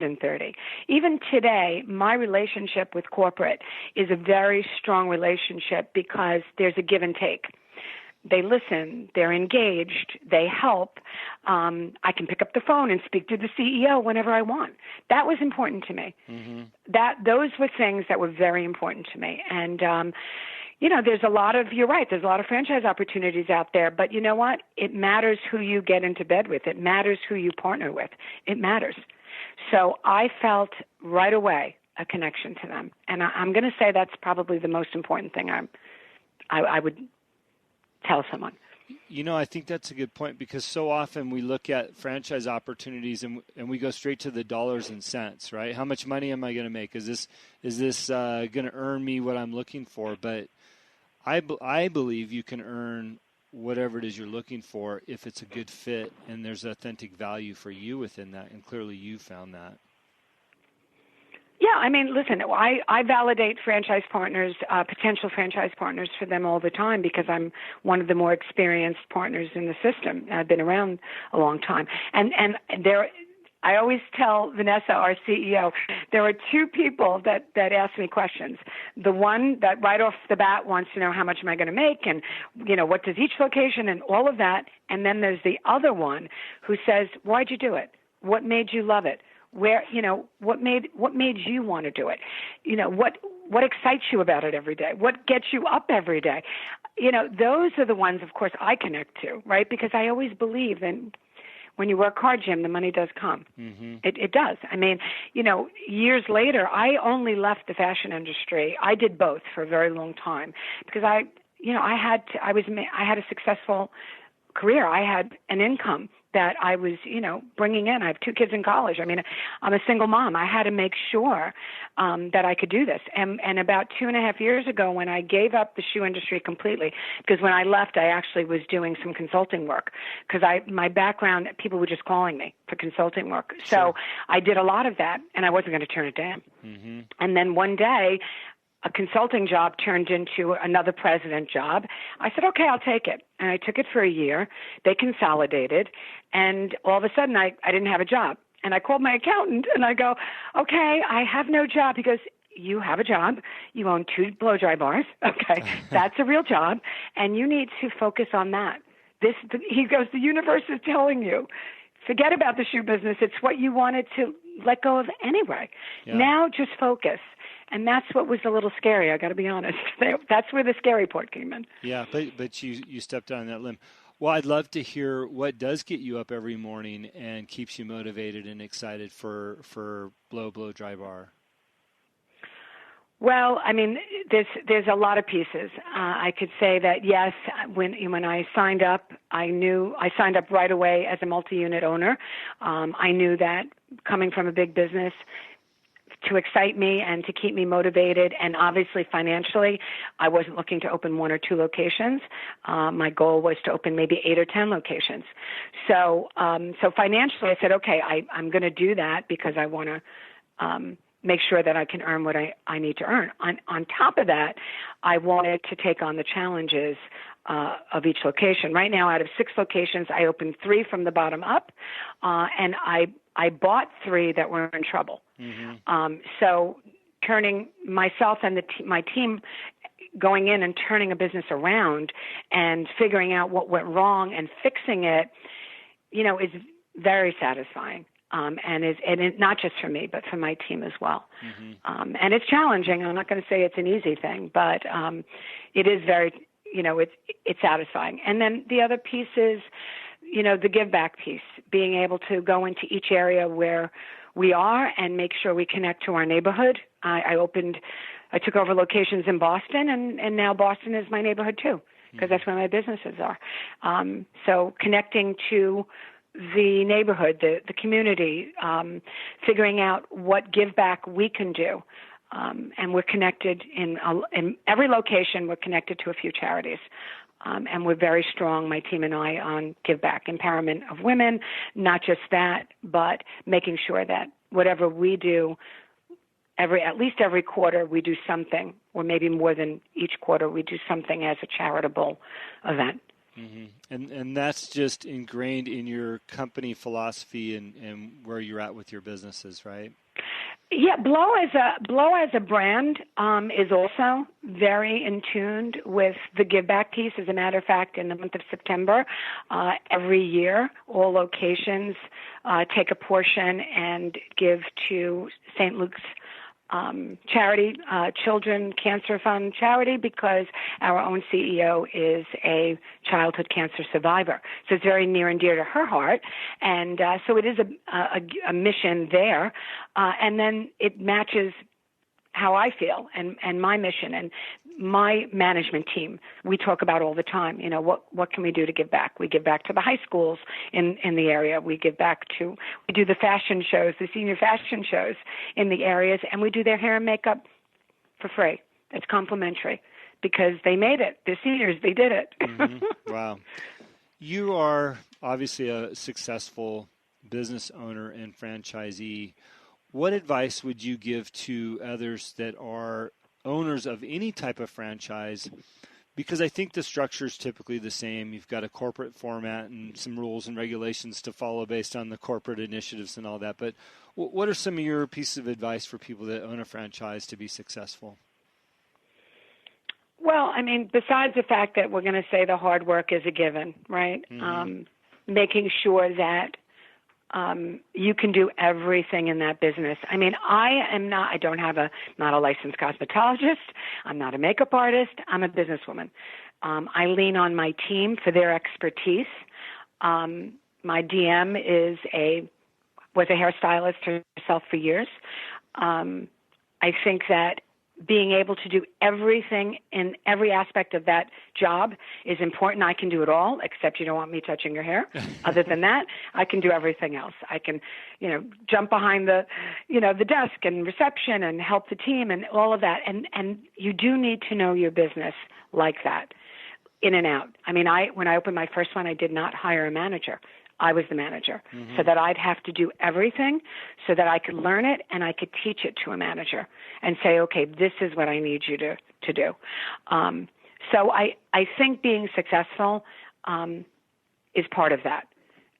130. Even today, my relationship with corporate is a very strong relationship because there's a give and take. They listen, they're engaged, they help. I can pick up the phone and speak to the CEO whenever I want. That was important to me. Mm-hmm. Those were things that were very important to me. And, there's a lot of, you're right, there's a lot of franchise opportunities out there, but you know what? It matters who you get into bed with. It matters who you partner with. It matters. So I felt right away a connection to them. And I'm going to say that's probably the most important thing I would tell someone. I think that's a good point, because so often we look at franchise opportunities and we go straight to the dollars and cents, right? How much money am I going to make? Is this going to earn me what I'm looking for? But I believe you can earn whatever it is you're looking for if it's a good fit and there's authentic value for you within that, and clearly you found that. Yeah, I mean, listen, I validate franchise partners, potential franchise partners for them all the time because I'm one of the more experienced partners in the system. I've been around a long time. And I always tell Vanessa, our CEO, there are two people that ask me questions. The one that right off the bat wants to know how much am I going to make and, what does each location and all of that. And then there's the other one who says, why'd you do it? What made you love it? Where, what made you want to do it? What excites you about it every day? What gets you up every day? Those are the ones, of course, I connect to, right? Because I always believe that when you work hard, Jim, the money does come. Mm-hmm. It does. I mean, years later, I only left the fashion industry. I did both for a very long time because I had a successful career. I had an income that I was, bringing in. I have 2 kids in college. I mean, I'm a single mom. I had to make sure that I could do this. And about 2.5 years ago, when I gave up the shoe industry completely, because when I left, I actually was doing some consulting work because my background, people were just calling me for consulting work. So sure. I did a lot of that, and I wasn't going to turn it down. Mm-hmm. And then one day, a consulting job turned into another president job. I said, okay, I'll take it. And I took it for a year. They consolidated. And all of a sudden, I didn't have a job. And I called my accountant, and I go, okay, I have no job. He goes, you have a job. You own 2 blow dry bars. Okay, that's a real job. And you need to focus on that. He goes, the universe is telling you. Forget about the shoe business. It's what you wanted to let go of anyway. Yeah. Now just focus. And that's what was a little scary, I got to be honest. That's where the scary part came in. Yeah, but you stepped on that limb. Well, I'd love to hear what does get you up every morning and keeps you motivated and excited for Blo Blow Dry Bar. Well, I mean, there's a lot of pieces. I could say that, yes, when I signed up, I signed up right away as a multi-unit owner. I knew that coming from a big business, to excite me and to keep me motivated, and obviously financially, I wasn't looking to open 1 or 2 locations. My goal was to open maybe 8 or 10 locations. So financially, I said, okay, I'm going to do that because I want to make sure that I can earn what I need to earn. On top of that, I wanted to take on the challenges of each location. Right now, out of 6 locations, I opened 3 from the bottom up, and I bought 3 that were in trouble. Mm-hmm. So turning myself and my team going in and turning a business around and figuring out what went wrong and fixing it, is very satisfying. And not just for me, but for my team as well. Mm-hmm. And it's challenging. I'm not going to say it's an easy thing, but it is very, it's satisfying. And then the other piece is, the give back piece, being able to go into each area where we are and make sure we connect to our neighborhood. I took over locations in Boston, and now Boston is my neighborhood too, because that's where my businesses are. So connecting to the neighborhood, the community, figuring out what give back we can do. And we're connected in every location. We're connected to a few charities. And we're very strong, my team and I, on give back, empowerment of women, not just that, but making sure that whatever we do, at least every quarter we do something, or maybe more than each quarter we do something as a charitable event. Mm-hmm. And that's just ingrained in your company philosophy and where you're at with your businesses, right? Yeah, Blo as a brand is also very in tune with the give back piece. As a matter of fact, in the month of September, every year, all locations take a portion and give to St. Luke's charity, Children Cancer Fund charity, because our own CEO is a childhood cancer survivor. So it's very near and dear to her heart. And so it is a mission there. And then it matches how I feel and my mission and my management team. We talk about all the time, what can we do to give back? We give back to the high schools in the area. We do the fashion shows, the senior fashion shows in the areas, and we do their hair and makeup for free. It's complimentary because they made it. They're seniors. They did it. Mm-hmm. Wow. You are obviously a successful business owner and franchisee. What advice would you give to others that are owners of any type of franchise? Because I think the structure is typically the same. You've got a corporate format and some rules and regulations to follow based on the corporate initiatives and all that. But what are some of your pieces of advice for people that own a franchise to be successful? Well, I mean, besides the fact that we're going to say the hard work is a given, right? Mm-hmm. Making sure that you can do everything in that business. I mean, not a licensed cosmetologist. I'm not a makeup artist. I'm a businesswoman. I lean on my team for their expertise. My DM was a hairstylist herself for years. I think that being able to do everything in every aspect of that job is important. I can do it all, except you don't want me touching your hair. Other than that, I can do everything else. I can, jump behind the desk and reception and help the team and all of that. And you do need to know your business like that, in and out. I mean, when I opened my first one, I did not hire a manager. I was the manager, so that I'd have to do everything so that I could learn it and I could teach it to a manager and say, okay, this is what I need you to do. So I think being successful is part of that,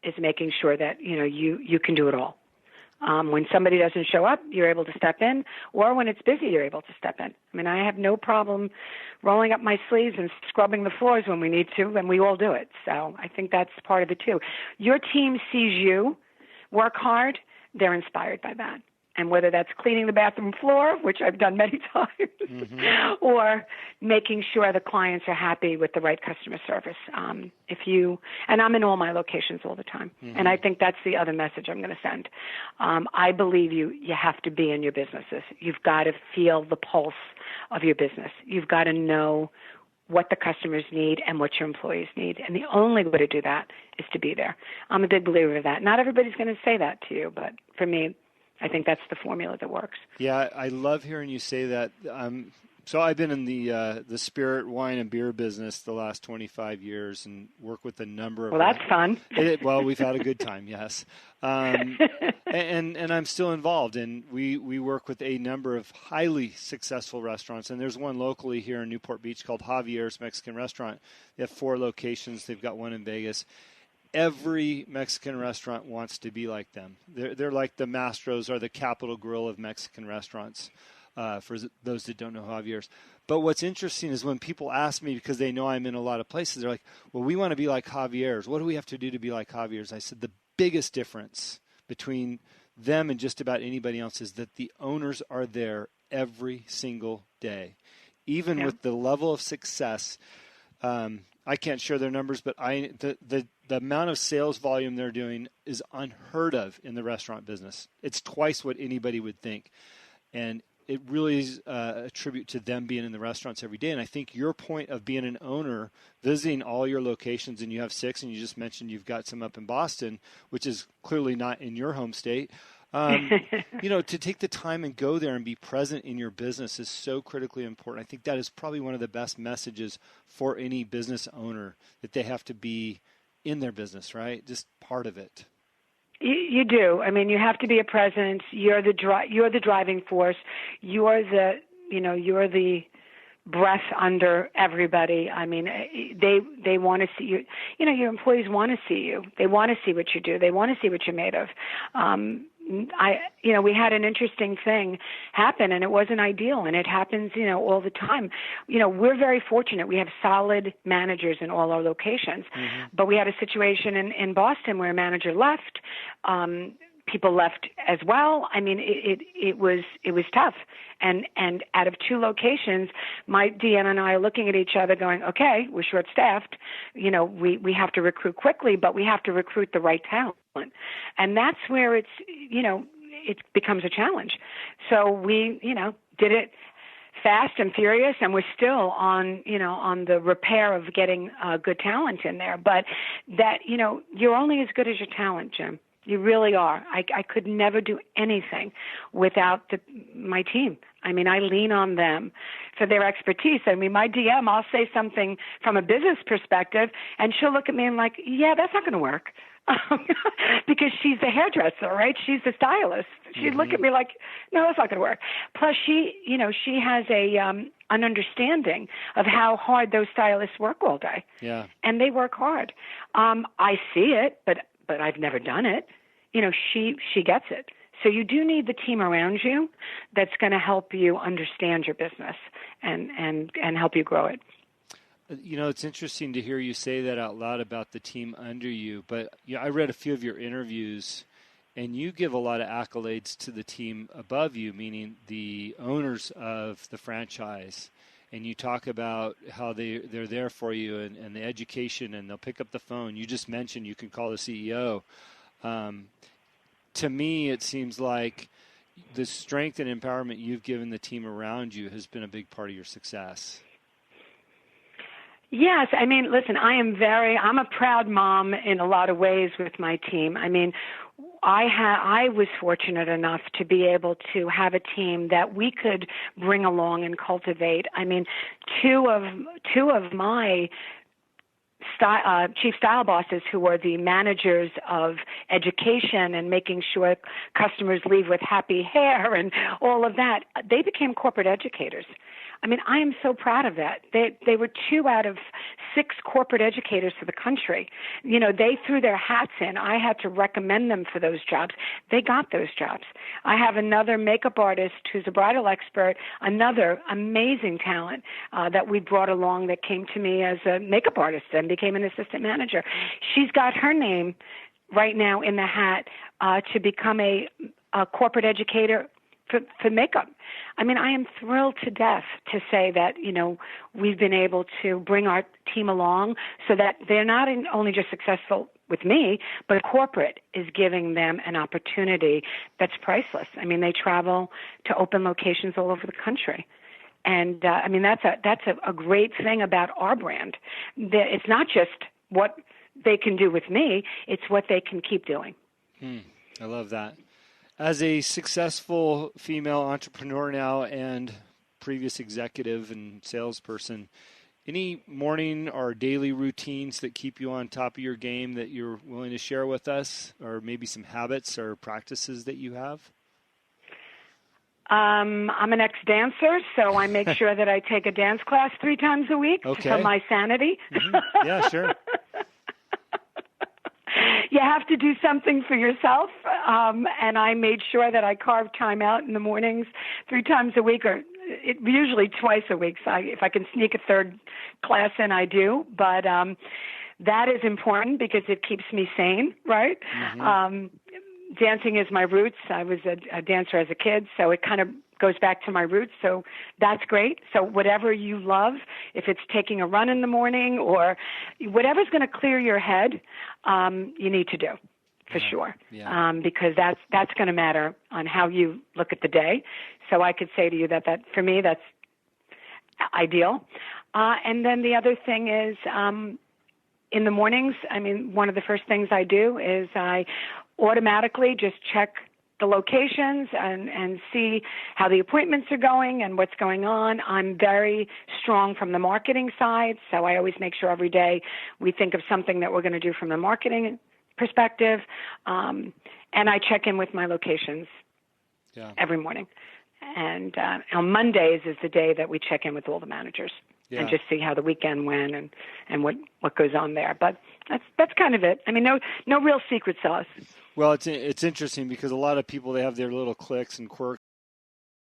is making sure that, you can do it all. When somebody doesn't show up, you're able to step in, or when it's busy, you're able to step in. I mean, I have no problem rolling up my sleeves and scrubbing the floors when we need to, and we all do it. So I think that's part of it too. Your team sees you work hard, they're inspired by that. And whether that's cleaning the bathroom floor, which I've done many times, or making sure the clients are happy with the right customer service. And I'm in all my locations all the time. And I think that's the other message I'm going to send. I believe you have to be in your businesses. You've got to feel the pulse of your business. You've got to know what the customers need and what your employees need. And the only way to do that is to be there. I'm a big believer of that. Not everybody's going to say that to you, but for me, I think that's the formula that works. Yeah, I love hearing you say that. So I've been in the spirit, wine, and beer business the last 25 years and work with a number of... Well, that's fun. We've had a good time, yes. And I'm still involved, and we work with a number of highly successful restaurants. And there's one locally here in Newport Beach called Javier's Mexican Restaurant. They have 4 locations. They've got one in Vegas. Every Mexican restaurant wants to be like them. They're like the Mastros or the Capital Grill of Mexican restaurants, for those that don't know Javier's. But what's interesting is when people ask me, because they know I'm in a lot of places, they're like, well, we want to be like Javier's. What do we have to do to be like Javier's? I said the biggest difference between them and just about anybody else is that the owners are there every single day. Even with the level of success, I can't share their numbers, but the amount of sales volume they're doing is unheard of in the restaurant business. It's twice what anybody would think. And it really is a tribute to them being in the restaurants every day. And I think your point of being an owner, visiting all your locations, and you have 6, and you just mentioned you've got some up in Boston, which is clearly not in your home state. To take the time and go there and be present in your business is so critically important. I think that is probably one of the best messages for any business owner, that they have to be in their business, right? Just part of it. You do. I mean, you have to be a presence. You're the driving force. You're the breath under everybody. I mean, they want to see you. You know, your employees want to see you. They want to see what you do. They want to see what you're made of. We had an interesting thing happen, and it wasn't ideal, and it happens, all the time. We're very fortunate. We have solid managers in all our locations, but we had a situation in Boston where a manager left. People left as well. I mean, it was tough. And out of 2 locations, my DN and I are looking at each other going, okay, we're short-staffed. We have to recruit quickly, but we have to recruit the right talent. And that's where it becomes a challenge. So we, did it fast and furious, and we're still on the repair of getting good talent in there. But that, you're only as good as your talent, Jim. You really are. I could never do anything without my team. I mean, I lean on them for their expertise. I mean, my DM, I'll say something from a business perspective, and she'll look at me and like, yeah, that's not going to work. Because she's the hairdresser, right? She's the stylist. She'd look at me like, no, that's not going to work. Plus, she has an understanding of how hard those stylists work all day. Yeah. And they work hard. I see it, but I've never done it. She gets it. So you do need the team around you that's going to help you understand your business and help you grow it. It's interesting to hear you say that out loud about the team under you, but I read a few of your interviews, and you give a lot of accolades to the team above you, meaning the owners of the franchise. And you talk about how they're there for you and the education, and they'll pick up the phone. You just mentioned you can call the CEO. To me, it seems like the strength and empowerment you've given the team around you has been a big part of your success. Yes. I mean, listen, I'm a proud mom in a lot of ways with my team. I mean, I was fortunate enough to be able to have a team that we could bring along and cultivate. I mean, two of my chief style bosses, who were the managers of education and making sure customers leave with happy hair and all of that, they became corporate educators. I mean, I am so proud of that. They were 2 out of 6 corporate educators for the country. They threw their hats in. I had to recommend them for those jobs. They got those jobs. I have another makeup artist who's a bridal expert, another amazing talent that we brought along that came to me as a makeup artist and became an assistant manager. She's got her name right now in the hat to become a corporate educator for makeup. I mean, I am thrilled to death to say that, we've been able to bring our team along so that they're not only just successful with me, but corporate is giving them an opportunity that's priceless. I mean, they travel to open locations all over the country. And, I mean, that's a great thing about our brand. It's not just what they can do with me, it's what they can keep doing. I love that. As a successful female entrepreneur now and previous executive and salesperson, any morning or daily routines that keep you on top of your game that you're willing to share with us, or maybe some habits or practices that you have? I'm an ex-dancer, so I make sure that I take a dance class 3 times a week for my sanity. Yeah, sure. You have to do something for yourself, and I made sure that I carved time out in the mornings 3 times a week, or usually twice a week. So if I can sneak a 3rd class in, I do. But that is important because it keeps me sane, right? Dancing is my roots. I was a dancer as a kid, so it kind of goes back to my roots. So that's great. So whatever you love, if it's taking a run in the morning or whatever's going to clear your head, you need to do for sure. Yeah. Because that's going to matter on how you look at the day. So I could say to you that for me, that's ideal. And then the other thing is, in the mornings, I mean, one of the first things I do is I automatically just check the locations and see how the appointments are going and what's going on. I'm very strong from the marketing side, so I always make sure every day we think of something that we're going to do from the marketing perspective, and I check in with my locations every morning. And on Mondays is the day that we check in with all the managers and just see how the weekend went and what goes on there. But that's kind of it. I mean, no real secret sauce. Well, it's interesting because a lot of people, they have their little cliques and quirks